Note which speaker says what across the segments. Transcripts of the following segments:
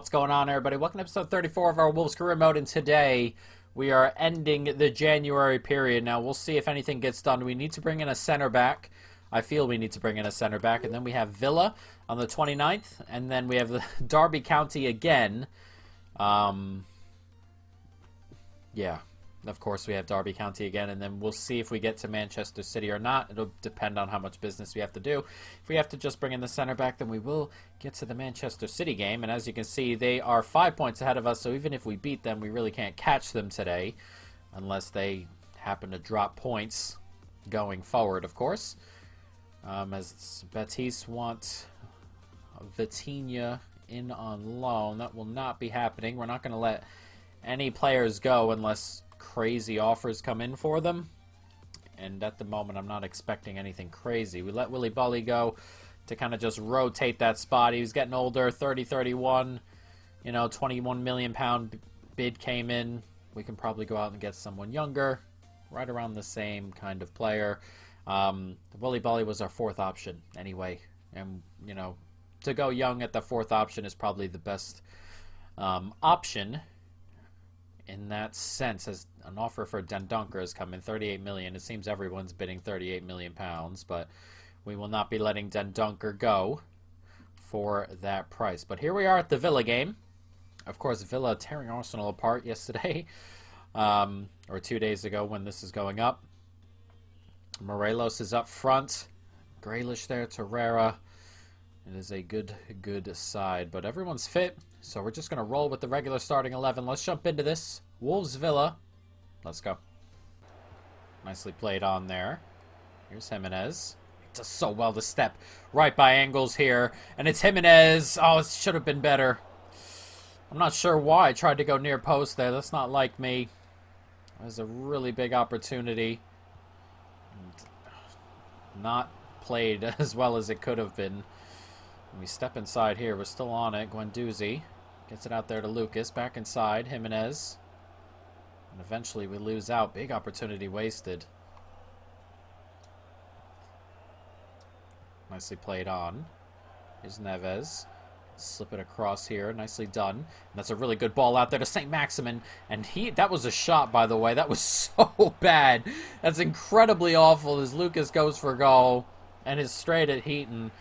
Speaker 1: What's going on, everybody? Welcome to episode 34 of our Wolves career mode, and today we are ending the January period. Now, we'll see if anything gets done. We need to bring in a center back. I feel we need to bring in a center back, and then we have Villa on the 29th, and then we have the Derby County again. Yeah, of course we have Derby County again, and then we'll see if we get to Manchester City or not. It'll depend on how much business we have to do. If we have to just bring in the center back, then we will get to the Manchester City game, and as you can see, they are 5 points ahead of us, so even if we beat them, we really can't catch them today, unless they happen to drop points going forward, of course. As Betis want Vitinha in on loan, that will not be happening. We're not going to let any players go unless crazy offers come in for them, and at the moment I'm not expecting anything crazy. We let Willy Bully go to kind of just rotate that spot. He was getting older, 30-31, you know, £21 million bid came in. We can probably go out and get someone younger, right around the same kind of player. Willy Bully was our fourth option anyway, and you know, to go young at the fourth option is probably the best option in that sense, as an offer for Dendoncker has come in, 38 million. It seems everyone's bidding 38 million pounds, but we will not be letting Dendoncker go for that price. But here we are at the Villa game. Of course, Villa tearing Arsenal apart yesterday, or 2 days ago when this is going up. Morelos is up front. Grealish there, Torreira. It is a good side, but everyone's fit, so we're just going to roll with the regular starting 11. Let's jump into this. Wolves Villa. Let's go. Nicely played on there. Here's Jimenez. He does so well to step right by angles here, and it's Jimenez. Oh, it should have been better. I'm not sure why I tried to go near post there. That's not like me. That was a really big opportunity. Not played as well as it could have been. We step inside here. We're still on it. Guendouzi gets it out there to Lucas. Back inside. Jimenez. And eventually we lose out. Big opportunity wasted. Nicely played on. Here's Neves. Slip it across here. Nicely done. And that's a really good ball out there to St. Maximin. And that was a shot, by the way. That was so bad. That's incredibly awful as Lucas goes for a goal and is straight at Heaton.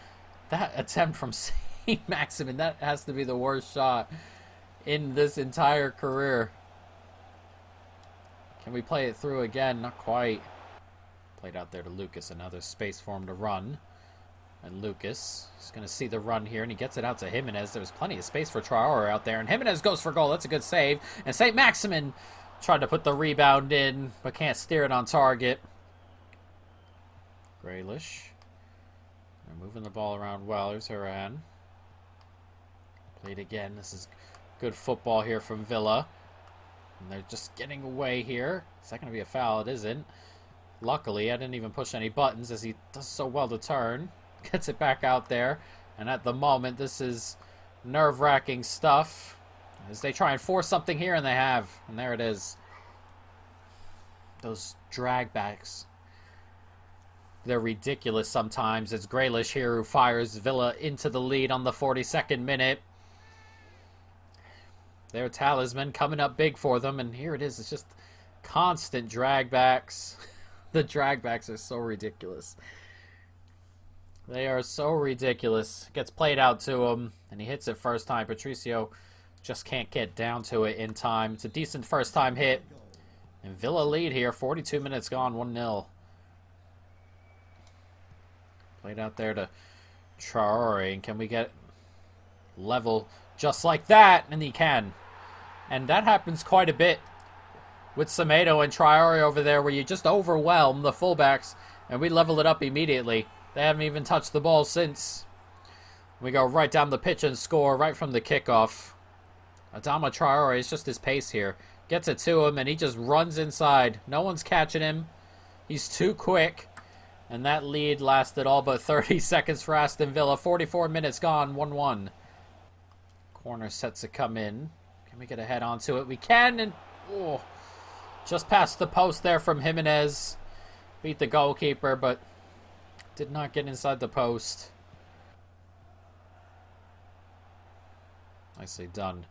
Speaker 1: That attempt from St. Maximin, that has to be the worst shot in this entire career. Can we play it through again? Not quite. Played out there to Lucas. Another space for him to run. And Lucas is going to see the run here, and he gets it out to Jimenez. There's plenty of space for Traore out there, and Jimenez goes for goal. That's a good save. And St. Maximin tried to put the rebound in, but can't steer it on target. Grealish. They're moving the ball around well. Here's Haran. Played again. This is good football here from Villa. And they're just getting away here. Is that going to be a foul? It isn't. Luckily, I didn't even push any buttons as he does so well to turn. Gets it back out there. And at the moment, this is nerve-wracking stuff. As they try and force something here, and they have. And there it is. Those drag backs. They're ridiculous sometimes. It's Grealish here who fires Villa into the lead on the 42nd minute. Their talisman coming up big for them. And here it is. It's just constant dragbacks. The dragbacks are so ridiculous. They are so ridiculous. Gets played out to him. And he hits it first time. Patricio just can't get down to it in time. It's a decent first time hit. And Villa lead here. 42 minutes gone. 1-0. Played out there to Traore. And can we get level just like that? And he can. And that happens quite a bit with Semedo and Traore over there, where you just overwhelm the fullbacks and we level it up immediately. They haven't even touched the ball since. We go right down the pitch and score right from the kickoff. Adama Traore, is just his pace here. Gets it to him and he just runs inside. No one's catching him. He's too quick. And that lead lasted all but 30 seconds for Aston Villa. 44 minutes gone, 1-1. Corner set to come in. Can we get a head onto it? We can, and oh, just past the post there from Jimenez. Beat the goalkeeper, but did not get inside the post. Nicely done.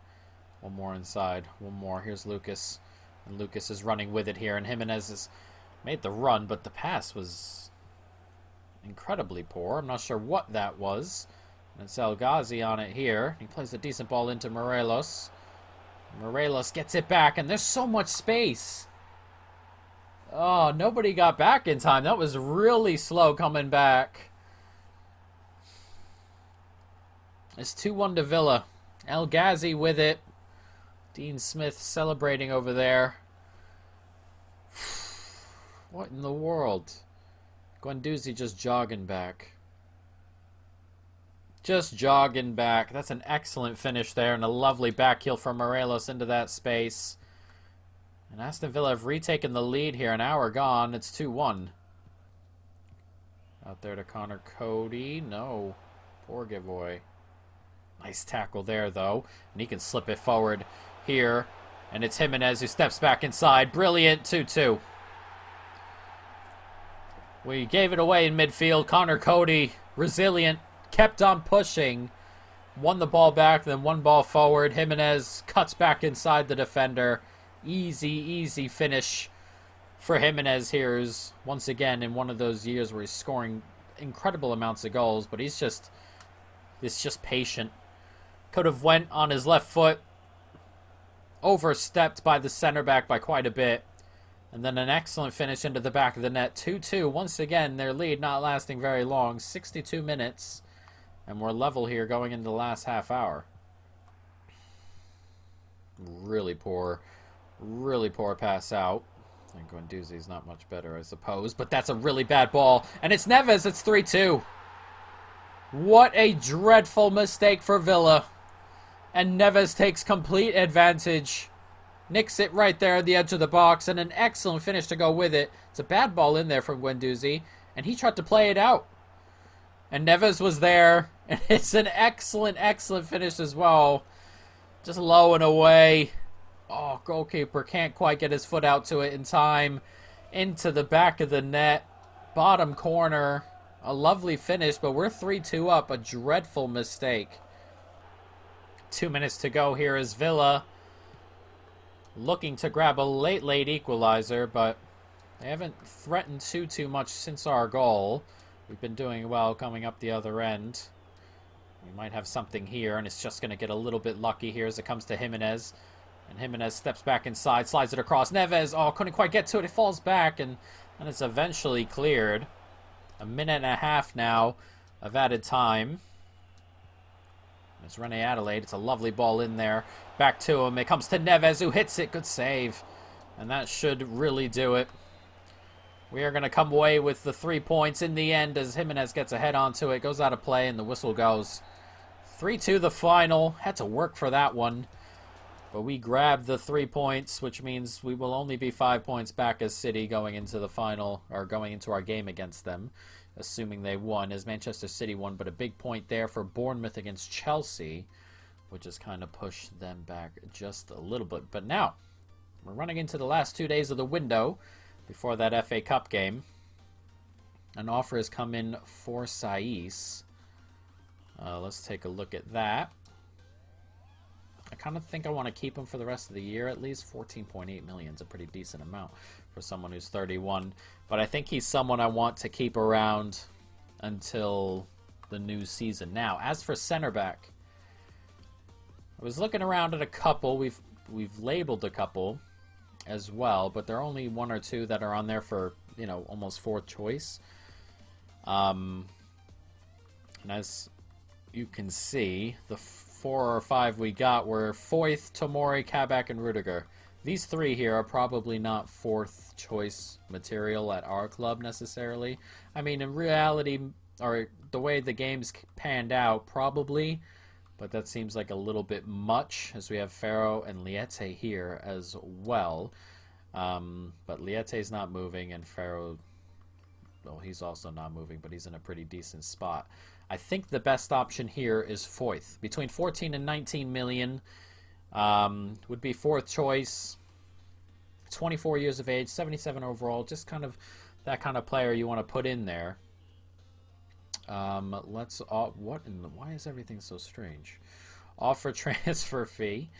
Speaker 1: One more inside. One more. Here's Lucas. And Lucas is running with it here. And Jimenez has made the run, but the pass was incredibly poor. I'm not sure what that was. And it's El Ghazi on it here. He plays a decent ball into Morelos. Morelos gets it back, and there's so much space. Oh, nobody got back in time. That was really slow coming back. It's 2-1 to Villa. El Ghazi with it. Dean Smith celebrating over there. What in the world? Guendouzi just jogging back. Just jogging back. That's an excellent finish there, and a lovely back heel from Morelos into that space. And Aston Villa have retaken the lead here. An hour gone. It's 2-1. Out there to Connor Cody. No. Poor giveaway. Nice tackle there, though. And he can slip it forward here. And it's Jimenez who steps back inside. Brilliant 2-2. We gave it away in midfield. Connor Cody, resilient, kept on pushing. Won the ball back, then one ball forward. Jimenez cuts back inside the defender. Easy, easy finish for Jimenez here. Is once again in one of those years where he's scoring incredible amounts of goals, but he's just patient. Could have went on his left foot. Overstepped by the center back by quite a bit. And then an excellent finish into the back of the net. 2-2. Once again, their lead not lasting very long. 62 minutes. And we're level here going into the last half hour. Really poor pass out. I think Guendouzi's not much better, I suppose. But that's a really bad ball. And it's Neves. It's 3-2. What a dreadful mistake for Villa. And Neves takes complete advantage. Nicks it right there at the edge of the box, and an excellent finish to go with it. It's a bad ball in there from Guendouzi, and he tried to play it out. And Neves was there, and it's an excellent, excellent finish as well. Just low and away. Oh, goalkeeper can't quite get his foot out to it in time. Into the back of the net. Bottom corner. A lovely finish, but we're 3-2 up. A dreadful mistake. 2 minutes to go here is Villa looking to grab a late equalizer, but they haven't threatened too much since our goal. We've been doing well coming up the other end. We might have something here, and it's just going to get a little bit lucky here as it comes to Jimenez. And Jimenez steps back inside, slides it across. Neves, oh, couldn't quite get to it. It falls back, and it's eventually cleared. A minute and a half now of added time. It's Rene Adelaide. It's a lovely ball in there. Back to him. It comes to Neves, who hits it. Good save. And that should really do it. We are going to come away with the 3 points in the end as Jimenez gets a head onto it. Goes out of play, and the whistle goes. 3-2 the final. Had to work for that one. But we grabbed the 3 points, which means we will only be 5 points back as City going into the final, or going into our game against them, assuming they won, as Manchester City won. But a big point there for Bournemouth against Chelsea, which has kind of pushed them back just a little bit. But now, we're running into the last 2 days of the window before that FA Cup game. An offer has come in for Saiss. Let's take a look at that. I kind of think I want to keep him for the rest of the year at least. 14.8 million is a pretty decent amount for someone who's 31. But I think he's someone I want to keep around until the new season. Now, as for center back, I was looking around at a couple. We've labeled a couple as well, but there are only 1 or 2 that are on there for, you know, almost fourth choice. And as you can see, the 4 or 5 we got were Foyth, Tomori, Kabak, and Rudiger. These 3 here are probably not fourth choice material at our club necessarily. I mean, in reality, or the way the game's panned out, probably. But that seems like a little bit much, as we have Ferro and Liete here as well. But Liete's not moving, and Ferro, well, he's also not moving, but he's in a pretty decent spot. I think the best option here is Foyth. Between 14 and 19 million would be fourth choice. 24 years of age, 77 overall. Just kind of that kind of player you want to put in there. Why is everything so strange? Offer transfer fee.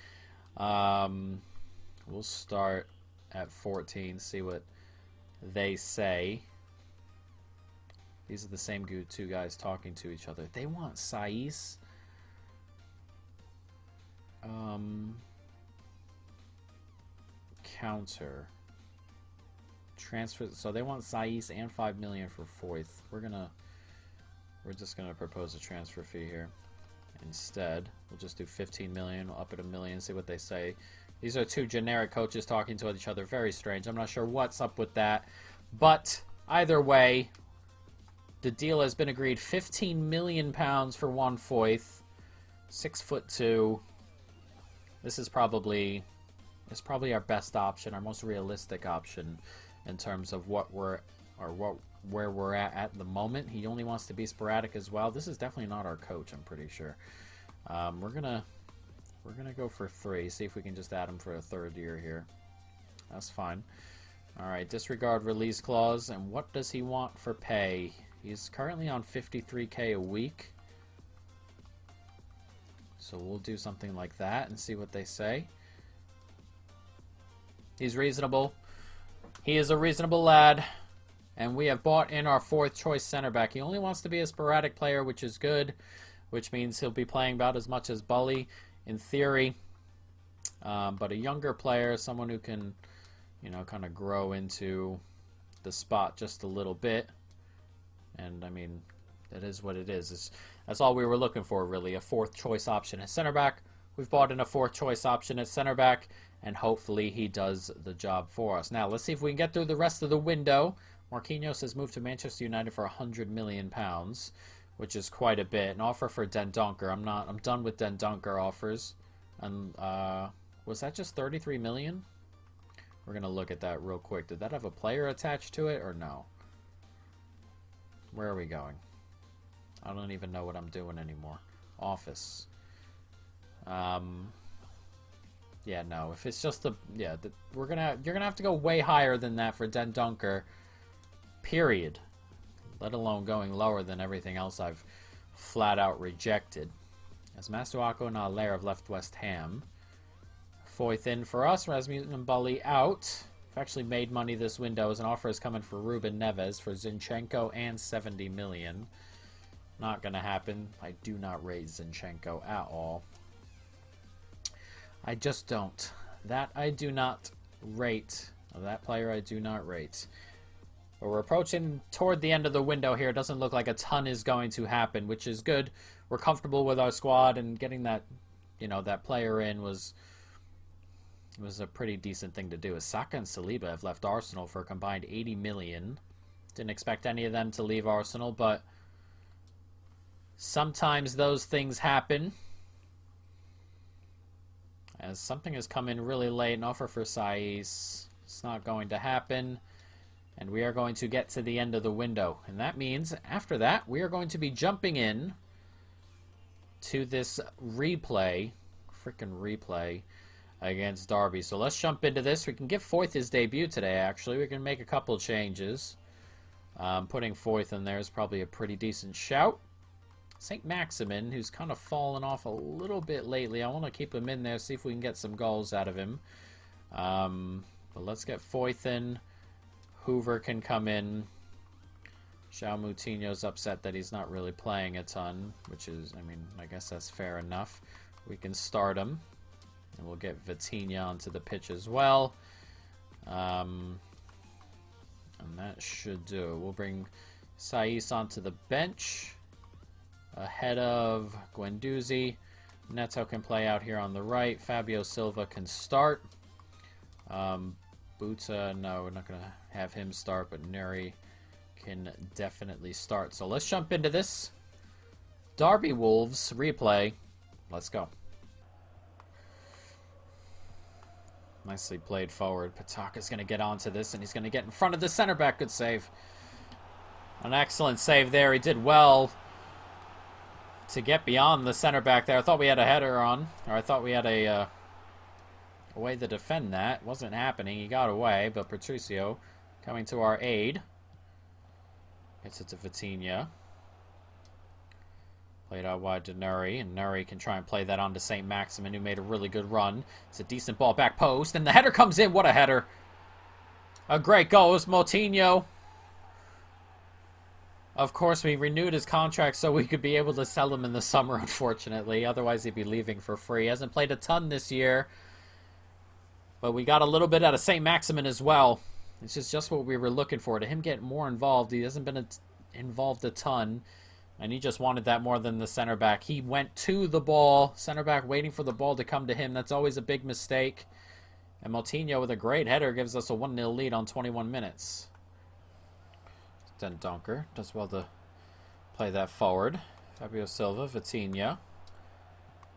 Speaker 1: We'll start at 14, see what they say. These are the same two guys talking to each other. They want Saiz. Counter. Transfer. So they want Saiz and 5 million for Foyth. We're just gonna propose a transfer fee here. Instead, we'll just do 15 million. We'll up it a million. See what they say. These are two generic coaches talking to each other. Very strange. I'm not sure what's up with that. But either way, the deal has been agreed. 15 million pounds for Juan Foyth. 6'2". This is probably our best option, our most realistic option in terms of where we're at the moment. He only wants to be sporadic as well. This is definitely not our coach, I'm pretty sure. We're gonna go for 3. See if we can just add him for a 3rd year here. That's fine. All right, disregard release clause. And what does he want for pay? He's currently on 53K a week. So we'll do something like that and see what they say. He's reasonable. He is a reasonable lad. And we have bought in our 4th choice center back. He only wants to be a sporadic player, which is good. Which means he'll be playing about as much as Bully in theory. But a younger player, someone who can, kind of grow into the spot just a little bit. And, I mean, that is what it is. That's all we were looking for, really. A 4th choice option at center back. We've bought in a 4th choice option at center back. And hopefully he does the job for us. Now, let's see if we can get through the rest of the window. Marquinhos has moved to Manchester United for £100 million, which is quite a bit. An offer for Dendoncker. I'm done with Dendoncker offers. And was that just 33 million? We're gonna look at that real quick. Did that have a player attached to it or no? Where are we going? I don't even know what I'm doing anymore. Office. Yeah, no. If it's just you're gonna have to go way higher than that for Dendoncker. Period. Let alone going lower than everything else I've flat out rejected. As Masuako and Aller have left West Ham. Foyth in for us. Rasmussen and Bully out. We've actually made money this window as an offer is coming for Ruben Neves for Zinchenko and 70 million. Not going to happen. I do not rate Zinchenko at all. I just don't. That I do not rate. That player I do not rate. But we're approaching toward the end of the window here. It doesn't look like a ton is going to happen, which is good. We're comfortable with our squad, and getting that, that player in was a pretty decent thing to do. As Saka and Saliba have left Arsenal for a combined 80 million. Didn't expect any of them to leave Arsenal, but sometimes those things happen. As something has come in really late, an offer for Saiz. It's not going to happen. And we are going to get to the end of the window. And that means, after that, we are going to be jumping in to this replay. Freaking replay against Derby. So let's jump into this. We can give Foyth his debut today, actually. We can make a couple changes. Putting Foyth in there is probably a pretty decent shout. St. Maximin, who's kind of fallen off a little bit lately. I want to keep him in there, see if we can get some goals out of him. But let's get Foyth in. Hoover can come in. João Moutinho's upset that he's not really playing a ton, which is, I guess that's fair enough. We can start him. And we'll get Vitinha onto the pitch as well. And that should do it. We'll bring Saiz onto the bench. Ahead of Guendouzi. Neto can play out here on the right. Fabio Silva can start. Buta, no, we're not going to have him start, but Nuri can definitely start. So let's jump into this. Derby Wolves replay. Let's go. Nicely played forward. Pataka's going to get onto this, and he's going to get in front of the center back. Good save. An excellent save there. He did well to get beyond the center back there. I thought we had a header on, or I thought we had a way to defend that. Wasn't happening. He got away, but Patricio coming to our aid. Gets it to Vitinha. Played out wide to Nuri, and Nuri can try and play that on to St. Maximin, who made a really good run. It's a decent ball back post, and the header comes in. What a header. A great goal is Moutinho. Of course, we renewed his contract so we could be able to sell him in the summer, unfortunately. Otherwise, he'd be leaving for free. He hasn't played a ton this year, but we got a little bit out of St. Maximin as well. This is just what we were looking for. To him get more involved. He hasn't been involved a ton. And he just wanted that more than the center back. He went to the ball. Center back waiting for the ball to come to him. That's always a big mistake. And Moutinho with a great header gives us a 1-0 lead on 21 minutes. Then Dunker does well to play that forward. Fabio Silva, Vitinha.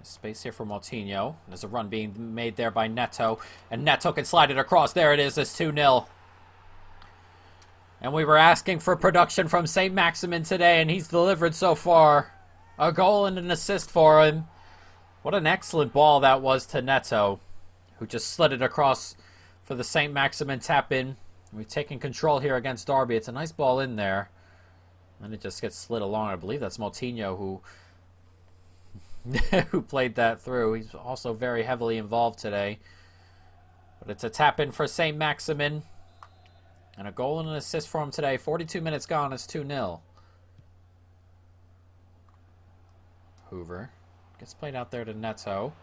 Speaker 1: Space here for Moutinho. There's a run being made there by Neto. And Neto can slide it across. There it is. It's 2-0. And we were asking for production from St. Maximin today, and he's delivered so far. A goal and an assist for him. What an excellent ball that was to Neto, who just slid it across for the St. Maximin tap-in. We've taken control here against Derby. It's a nice ball in there. And it just gets slid along. I believe that's Moutinho who played that through. He's also very heavily involved today. But it's a tap-in for St. Maximin. And a goal and an assist for him today. 42 minutes gone. It's 2-0. Hoover gets played out there to Neto.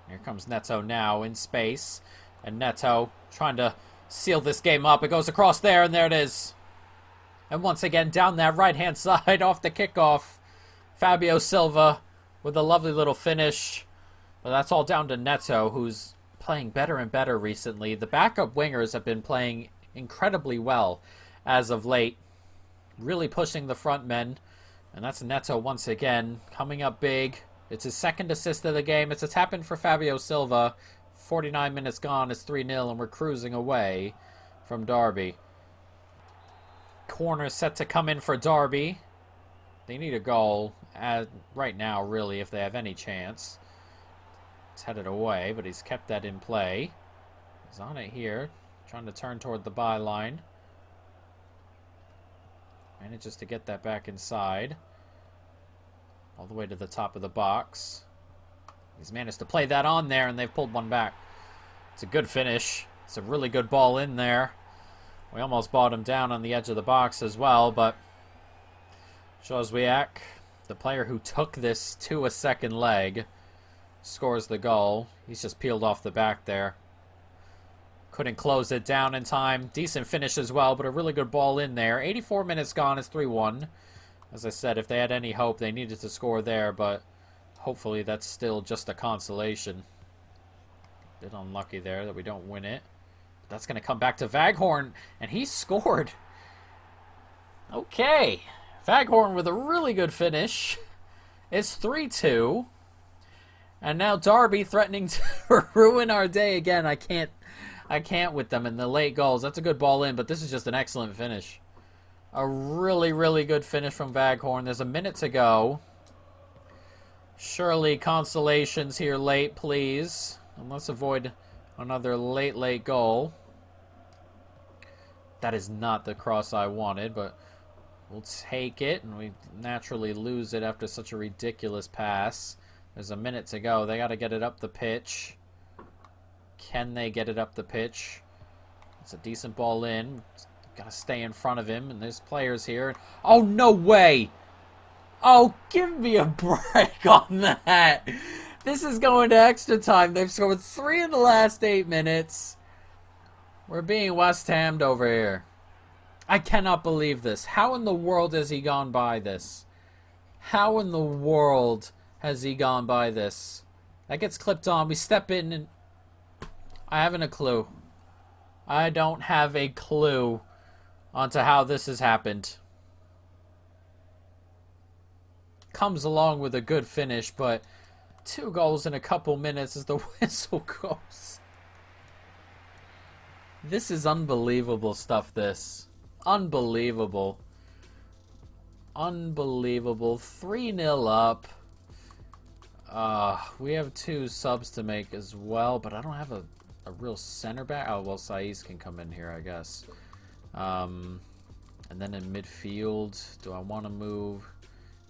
Speaker 1: Here comes Neto now in space. And Neto trying to seal this game up. It goes across there, and there it is. And once again, down that right-hand side off the kickoff. Fabio Silva with a lovely little finish. But that's all down to Neto, who's playing better and better recently. The backup wingers have been playing incredibly well as of late, really pushing the front men, and that's Neto once again coming up big. It's his second assist of the game. It's a tap in for Fabio Silva. 49 minutes gone. It's 3-0, and we're cruising away from Derby. Corner set to come in for Derby. They need a goal right now, really, if they have any chance. It's headed away, but he's kept that in play. He's on it here. Trying to turn toward the byline. Manages to get that back inside. All the way to the top of the box. He's managed to play that on there, and they've pulled one back. It's a good finish. It's a really good ball in there. We almost brought him down on the edge of the box as well, but Joswiak, the player who took this to a second leg, scores the goal. He's just peeled off the back there. Couldn't close it down in time. Decent finish as well, but a really good ball in there. 84 minutes gone. It's 3-1. As I said, if they had any hope, they needed to score there, but hopefully that's still just a consolation. A bit unlucky there that we don't win it. But that's going to come back to Vaghorn, and he scored. Okay. Vaghorn with a really good finish. It's 3-2. And now Derby threatening to ruin our day again. I can't with them in the late goals. That's a good ball in, but this is just an excellent finish. A really, really good finish from Vaghorn. There's a minute to go. Surely consolations here late, please. And let's avoid another late goal. That is not the cross I wanted, but we'll take it. And we naturally lose it after such a ridiculous pass. There's a minute to go. They got to get it up the pitch. Can they get it up the pitch? It's a decent ball in. Got to stay in front of him, and there's players here. Oh, no way! Oh, give me a break on that. This is going to extra time. They've scored 3 in the last 8 minutes. We're being West Hammed over here. I cannot believe this. How in the world has he gone by this? How in the world has he gone by this? That gets clipped on. We step in, and I haven't a clue. I don't have a clue onto how this has happened. Comes along with a good finish, but 2 goals in a couple minutes as the whistle goes. This is unbelievable stuff, this. Unbelievable. Unbelievable. 3-0 up. We have 2 subs to make as well, but I don't have a real center back. Oh, well, Saiz can come in here, I guess. And then in midfield, do I want to move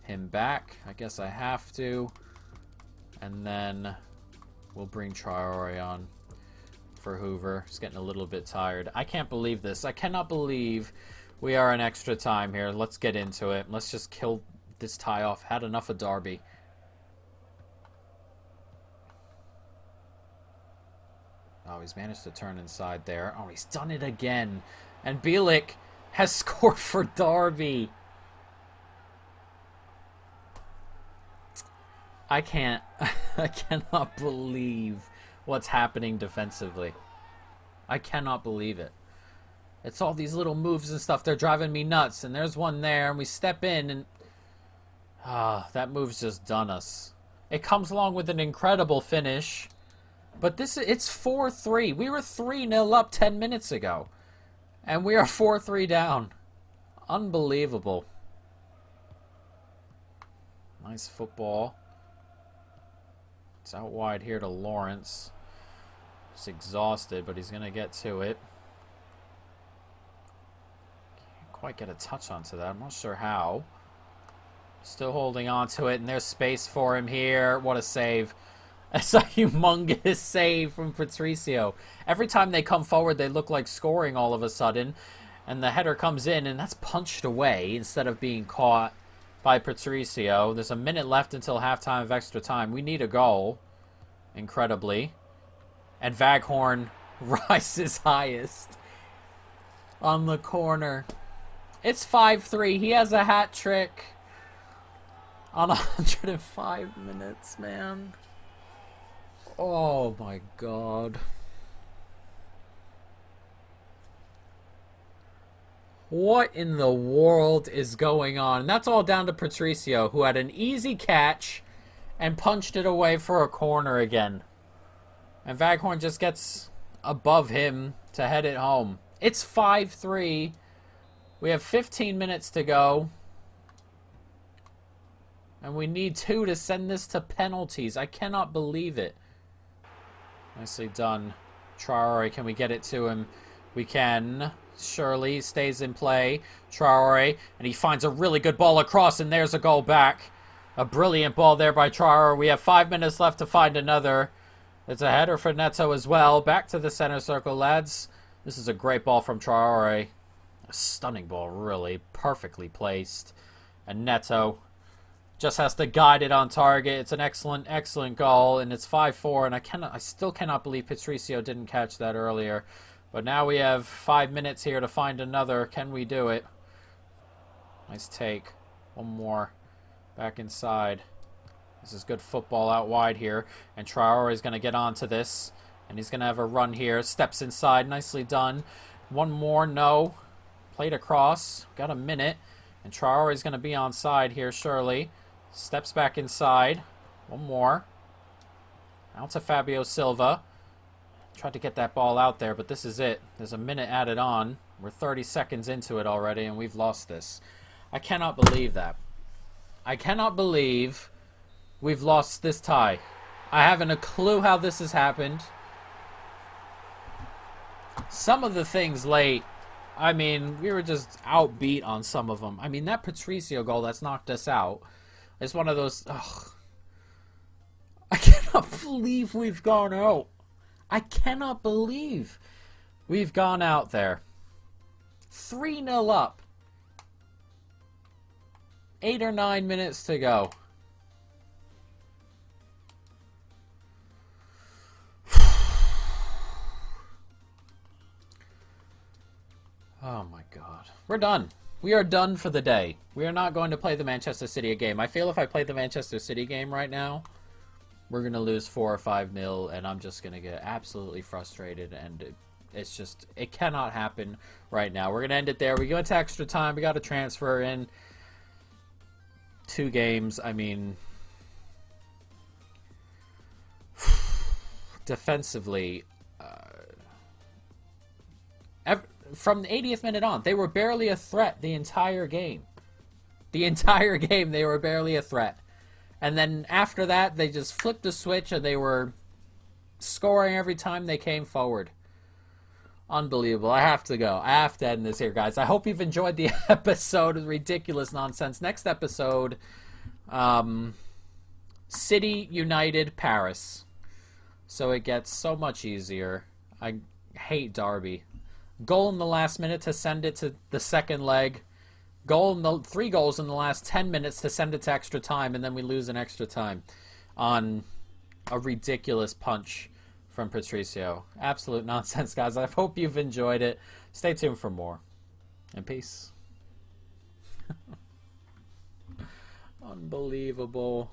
Speaker 1: him back. I guess I have to. And then we'll bring Traore on for Hoover. He's getting a little bit tired. I can't believe this. I cannot believe we are in extra time here. Let's get into it. Let's just kill this tie off. Had enough of Derby. Oh, he's managed to turn inside there. Oh, he's done it again. And Bielik has scored for Derby. I cannot believe what's happening defensively. I cannot believe it. It's all these little moves and stuff. They're driving me nuts. And there's one there, and we step in, and that move's just done us. It comes along with an incredible finish. But it's 4-3. We were 3-0 up 10 minutes ago. And we are 4-3 down. Unbelievable. Nice football. It's out wide here to Lawrence. He's exhausted, but he's going to get to it. Can't quite get a touch onto that. I'm not sure how. Still holding on to it, and there's space for him here. What a save. That's a humongous save from Patricio. Every time they come forward, they look like scoring all of a sudden. And the header comes in, and that's punched away instead of being caught by Patricio. There's a minute left until halftime of extra time. We need a goal, incredibly. And Vaghorn rises highest on the corner. It's 5-3. He has a hat trick on 105 minutes, man. Oh my god. What in the world is going on? And that's all down to Patricio, who had an easy catch and punched it away for a corner again. And Vaghorn just gets above him to head it home. It's 5-3. We have 15 minutes to go. And we need 2 to send this to penalties. I cannot believe it. Nicely done. Traore, can we get it to him? We can. Shirley stays in play. Traore, and he finds a really good ball across, and there's a goal back. A brilliant ball there by Traore. We have 5 minutes left to find another. It's a header for Neto as well. Back to the center circle, lads. This is a great ball from Traore. A stunning ball, really. Perfectly placed. And Neto just has to guide it on target. It's an excellent, excellent goal, and it's 5-4. And I still cannot believe Patricio didn't catch that earlier. But now we have 5 minutes here to find another. Can we do it? Nice take. One more. Back inside. This is good football out wide here. And Traore is going to get onto this. And he's going to have a run here. Steps inside. Nicely done. One more. No. Played across. Got a minute. And Traore is going to be onside here, surely. Steps back inside. One more. Out to Fabio Silva. Tried to get that ball out there, but this is it. There's a minute added on. We're 30 seconds into it already, and we've lost this. I cannot believe that. I cannot believe we've lost this tie. I haven't a clue how this has happened. Some of the things late, I mean, we were just outbeat on some of them. I mean, that Patricio goal that's knocked us out is one of those... Ugh. I cannot believe we've gone out. I cannot believe we've gone out there. 3-0 up. 8 or 9 minutes to go. Oh my god. We're done. We are done for the day. We are not going to play the Manchester City game. I feel if I play the Manchester City game right now, we're going to lose 4 or 5-0, and I'm just going to get absolutely frustrated, and it's just, it cannot happen right now. We're going to end it there. We go into extra time. We got to transfer in 2 games. I mean, defensively, from the 80th minute on, they were barely a threat the entire game. The entire game, they were barely a threat. And then after that, they just flipped the switch and they were scoring every time they came forward. Unbelievable. I have to go. I have to end this here, guys. I hope you've enjoyed the episode of Ridiculous Nonsense. Next episode, City, United, Paris. So it gets so much easier. I hate Derby. Goal in the last minute to send it to the second leg. Three goals in the last 10 minutes to send it to extra time, and then we lose in extra time on a ridiculous punch from Patricio. Absolute nonsense, guys. I hope you've enjoyed it. Stay tuned for more. And peace. Unbelievable.